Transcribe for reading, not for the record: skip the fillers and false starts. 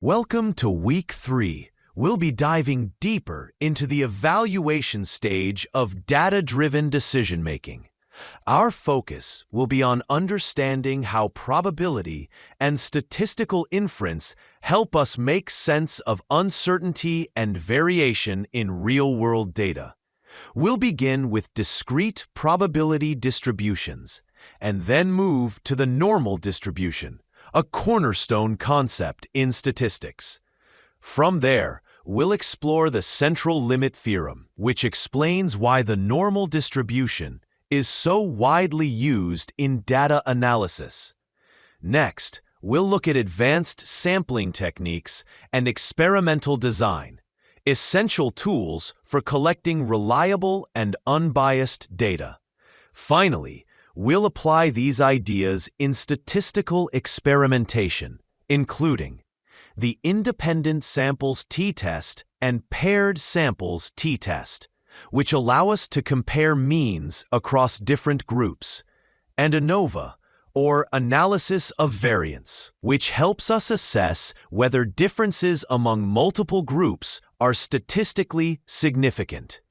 Welcome to Week 3. We'll be diving deeper into the evaluation stage of data-driven decision-making. Our focus will be on understanding how probability and statistical inference help us make sense of uncertainty and variation in real-world data. We'll begin with discrete probability distributions, and then move to the normal distribution, a cornerstone concept in statistics. From there, we'll explore the central limit theorem, which explains why the normal distribution is so widely used in data analysis. Next, we'll look at advanced sampling techniques and experimental design, essential tools for collecting reliable and unbiased data. Finally, we'll apply these ideas in statistical experimentation, including the independent samples t-test and paired samples t-test, which allow us to compare means across different groups, and ANOVA, or analysis of variance, which helps us assess whether differences among multiple groups are statistically significant.